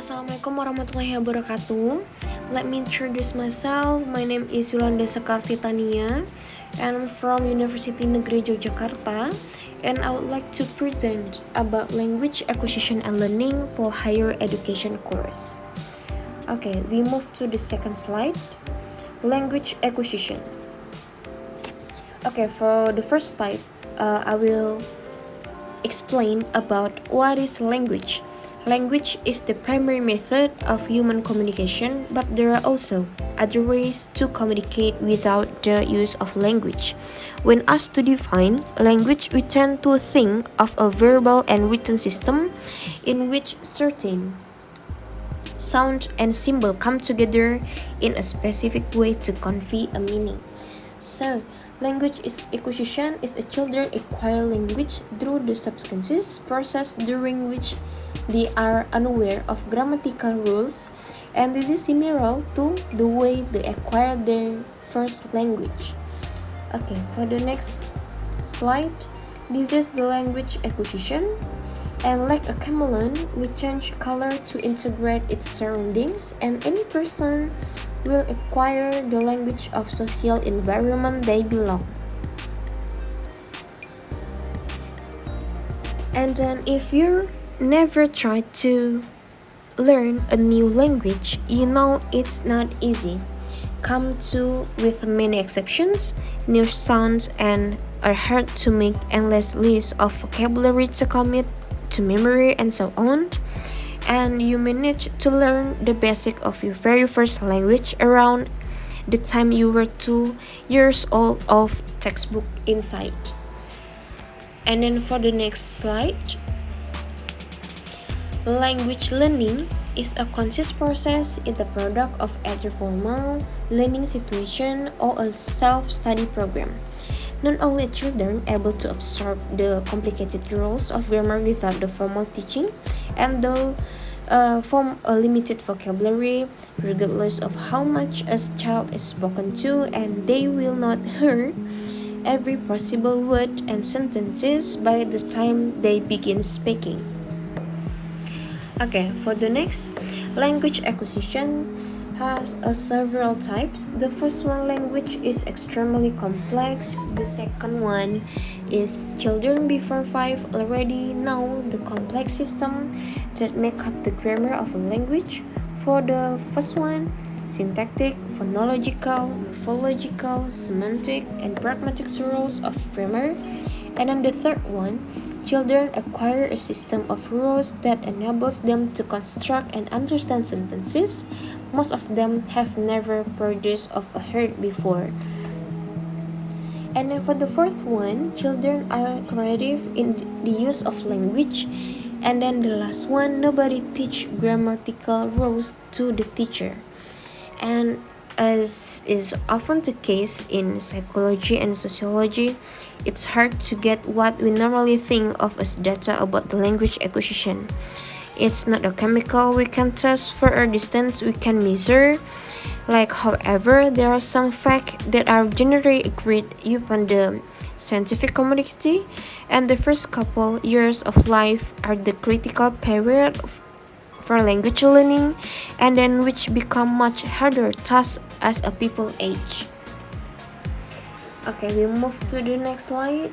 Assalamualaikum warahmatullahi wabarakatuh. Let me introduce myself. My name is Yulandha Sekar and I'm from University Negeri Yogyakarta, and I would like to present about language acquisition and learning for higher education course. Okay, we move to the second slide. Language acquisition. Okay, for the first type, I will explain about what is language. Language is the primary method of human communication, but there are also other ways to communicate without the use of language. When asked to define language, we tend to think of a verbal and written system in which certain sound and symbol come together in a specific way to convey a meaning. So, language acquisition is a children acquire language through the subconscious process during which they are unaware of grammatical rules, and this is similar to the way they acquire their first language. Okay, for the next slide, this is the language acquisition. And like a chameleon, we change color to integrate its surroundings, and any person will acquire the language of social environment they belong. And then if you never try to learn a new language, you know it's not easy. Come to with many exceptions, new sounds and are hard to make endless lists of vocabulary to commit to memory and so on. And you manage to learn the basic of your very first language around the time you were 2 years old of textbook insight. And then for the next slide, language learning is a conscious process in the product of either formal learning situation or a self-study program. Not only children able to absorb the complicated rules of grammar without the formal teaching, and though form a limited vocabulary, regardless of how much a child is spoken to, and they will not hear every possible word and sentences by the time they begin speaking. Okay, for the next, language acquisition has several types. The first one, language is extremely complex. The second one is children before 5 already know the complex system that make up the grammar of a language. For the first one, syntactic, phonological, morphological, semantic, and pragmatic rules of grammar. And then the third one, children acquire a system of rules that enables them to construct and understand sentences most of them have never produced or heard before. And then for the fourth one, children are creative in the use of language. And then the last one, nobody teach grammatical rules to the teacher. And as is often the case in psychology and sociology, it's hard to get what we normally think of as data about the language acquisition. It's not a chemical we can test for a distance we can measure. However, there are some facts that are generally agreed even the scientific community, and the first couple years of life are the critical period for language learning, and then which become much harder tasks as a people age. Okay, we move to the next slide.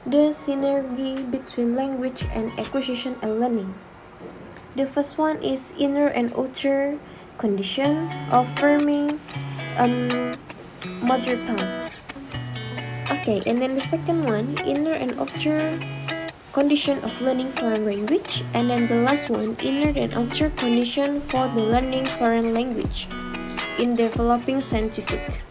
The synergy between language and acquisition and learning. The first one is inner and outer condition of forming mother tongue. Okay, and then the second one, inner and outer condition of learning foreign language, and then the last one, inner and outer condition for the learning foreign language in developing scientific.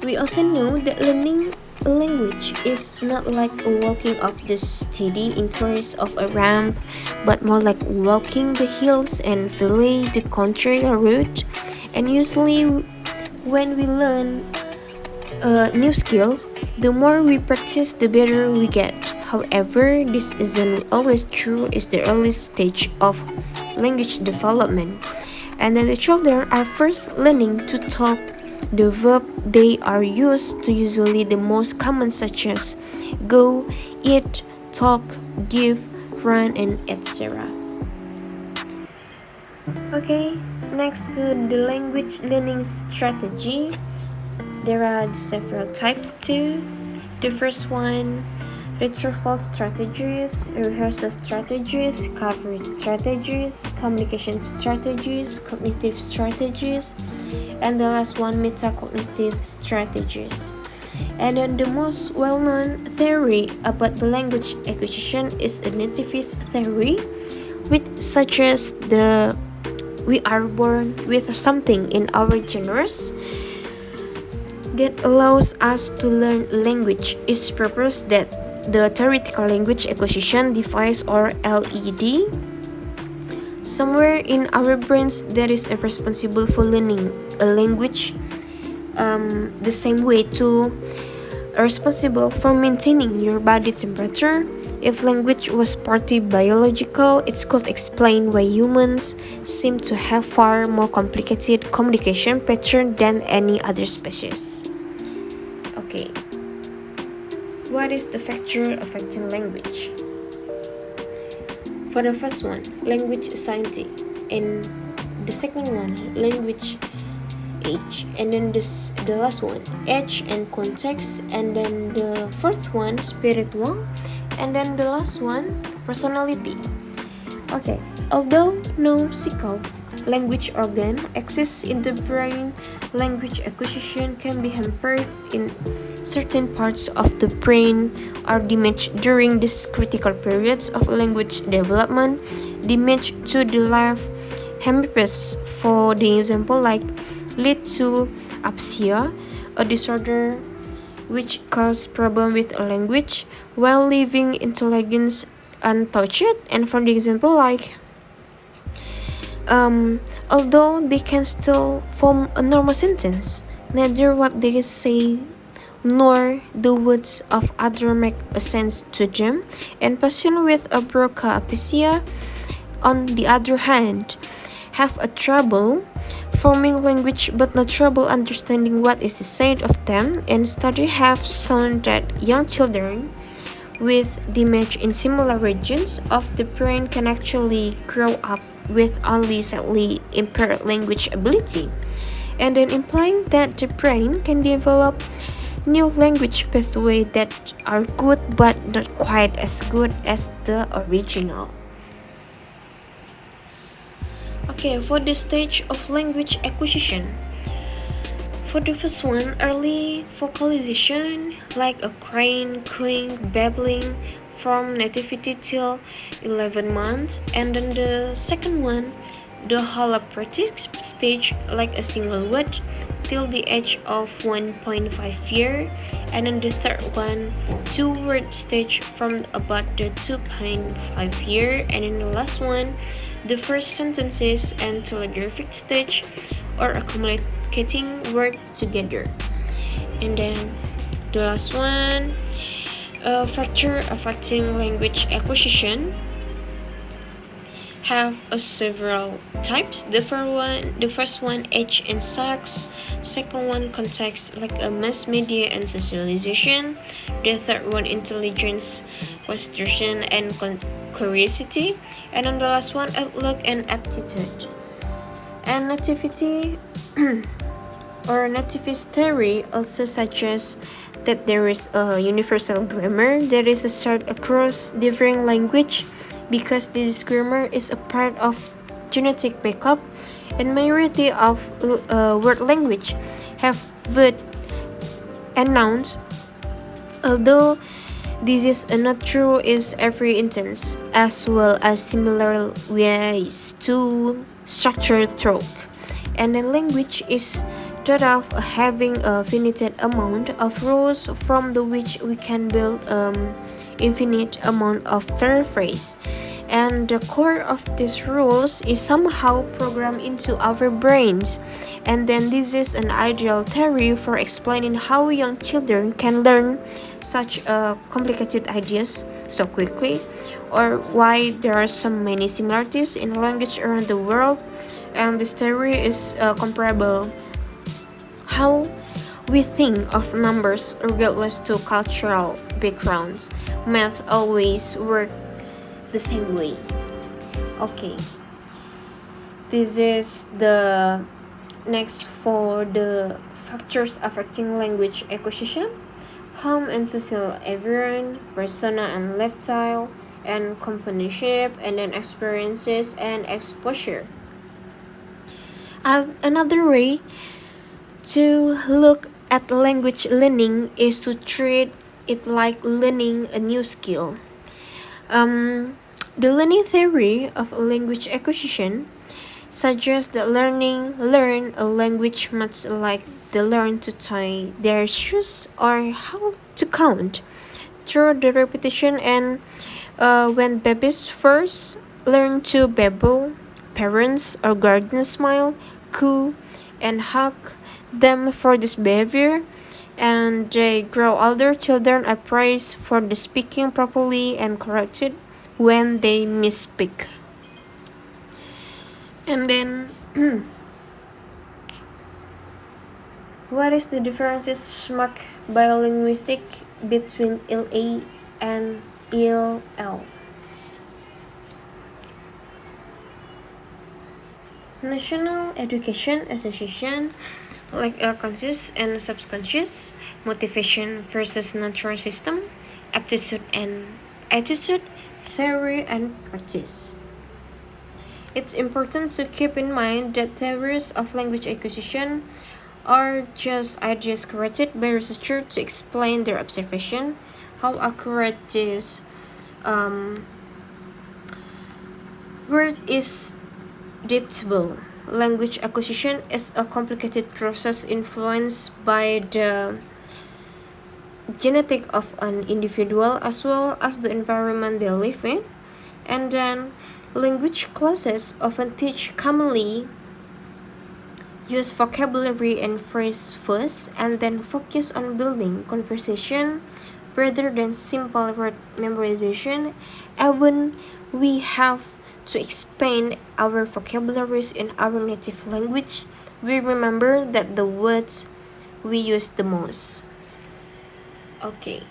We also know that learning a language is not like walking up the steady increase of a ramp, but more like walking the hills and feeling the contrary route. And usually when we learn a new skill, the more we practice, the better we get. However, this isn't always true in the early stage of language development. And then the children are first learning to talk. The verb they are used to usually the most common such as go, eat, talk, give, run, and etc. Okay, next to the language learning strategy, there are several types too. The first one, retrieval strategies, rehearsal strategies, coverage strategies, communication strategies, cognitive strategies, and the last one, metacognitive strategies. And then the most well-known theory about the language acquisition is a nativist theory, which suggests we are born with something in our genres that allows us to learn language. Is proposed that the theoretical language acquisition device, or LED, somewhere in our brains there is a responsible for learning a language, the same way to responsible for maintaining your body temperature. If language was partly biological, it could explain why humans seem to have far more complicated communication patterns than any other species. Okay, what is the factor affecting language? For the first one, language scientific, and the second one, language age, and then the last one, age and context, and then the fourth one, spiritual, and then the last one, personality. Okay, although no single language organ exists in the brain, language acquisition can be hampered in certain parts of the brain are damaged during these critical periods of language development. Damage to the left hemisphere, for the example, like lead to aphasia, a disorder which causes problem with a language while leaving intelligence untouched. And for the example, like although they can still form a normal sentence, neither what they say nor the words of others make a sense to them. And patients with a broca aphasia, on the other hand, have a trouble forming language but no trouble understanding what is said of them. And studies have shown that young children with damage in similar regions of the brain can actually grow up with only slightly impaired language ability, and then implying that the brain can develop new language pathways that are good but not quite as good as the original. Okay, for the stage of language acquisition. For the first one, early vocalization, like a crying, cooing, babbling, from nativity till 11 months. And then the second one, the holopratic stage, like a single word, till the age of 1.5 year. And then the third one, two-word stage from about the 2.5 year. And then the last one, the first sentences and telegraphic stage, or accumulating word together. And then the last one, a factor affecting language acquisition, have several types. The first one, age and sex. Second one, context, like a mass media and socialization. The third one, intelligence, constitution, and curiosity. And then the last one, outlook and aptitude. And nativity or nativist theory also suggests that there is a universal grammar that is shared across different language, because this grammar is a part of genetic makeup, and majority of word language have verb and nouns, although this is not true in every instance, as well as similar ways to structure talk. And then language is thought of having a finite amount of rules from which we can build infinite amount of paraphrase. And the core of these rules is somehow programmed into our brains. And then this is an ideal theory for explaining how young children can learn such complicated ideas so quickly, or why there are so many similarities in language around the world. And this theory is comparable how we think of numbers regardless to cultural backgrounds. Math always works the same way. Okay. This is the next for the factors affecting language acquisition: home and social environment, persona and lifestyle, and companionship, and then experiences and exposure. Another way to look at language learning is to treat it like learning a new skill. The learning theory of language acquisition suggests that learn a language much like they learn to tie their shoes or how to count through the repetition. And when babies first learn to babble, parents or guardians smile, coo, and hug them for this behavior, and they grow older. Children are praised for the speaking properly and corrected when they misspeak. And then what is the differences marked by linguistic between IL-A and IL-L? National Education Association, like conscious and subconscious, motivation versus natural system, aptitude and attitude, theory and practice. It's important to keep in mind that theories of language acquisition are just ideas created by researchers to explain their observation. How accurate this word is debatable. Language acquisition is a complicated process influenced by the genetic of an individual as well as the environment they live in. And then language classes often teach commonly use vocabulary and phrase first and then focus on building conversation rather than simple word memorization. Even we have to expand our vocabularies in our native language, we remember that the words we use the most. Okay.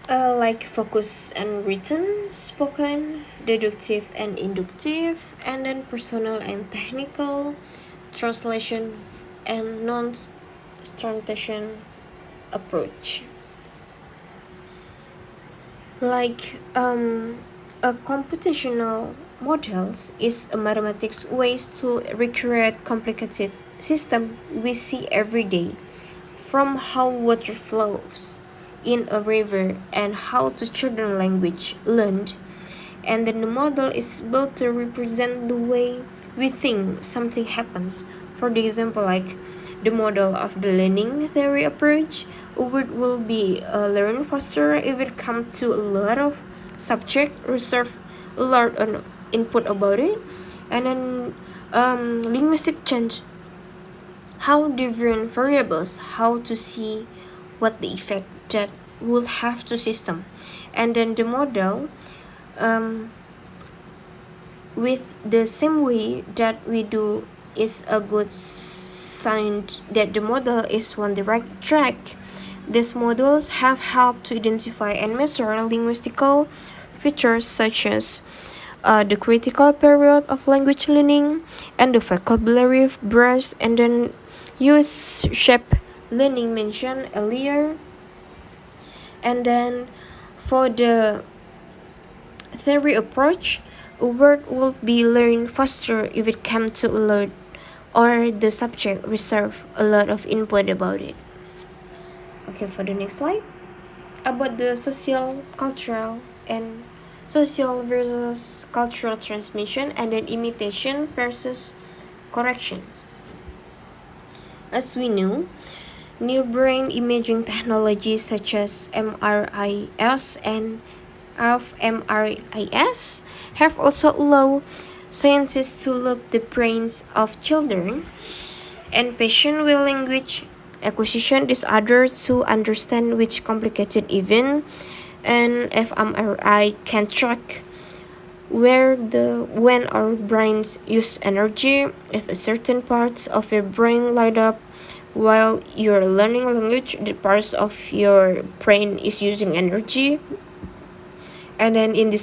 Like focus and written, spoken, deductive and inductive, and then personal and technical, translation and non-translation approach. Like a computational models is a mathematics ways to recreate complicated system we see every day, from how water flows in a river and how to children language learned. And then the model is built to represent the way we think something happens. For the example, like the model of the learning theory approach, a word will be learned faster if it comes to a lot of subject, reserve a lot of input about it. And then linguistic change, how different variables, how to see what the effect that will have to system. And then the model with the same way that we do is a good sign that the model is on the right track. These models have helped to identify and measure linguistical features such as the critical period of language learning and the vocabulary breadth, and then use shape learning mentioned earlier. And then for the theory approach, a word will be learned faster if it comes to a lot or the subject reserve a lot of input about it. Okay, for the next slide, about the social, cultural, and social versus cultural transmission, and then imitation versus corrections. As we know, new brain imaging technologies such as MRIs and fMRIs have also allowed scientists to look the brains of children and patients with language acquisition disorders to understand which complicated event, and fMRI can track when our brains use energy, if a certain parts of your brain light up while you're learning language, the parts of your brain is using energy. And then in this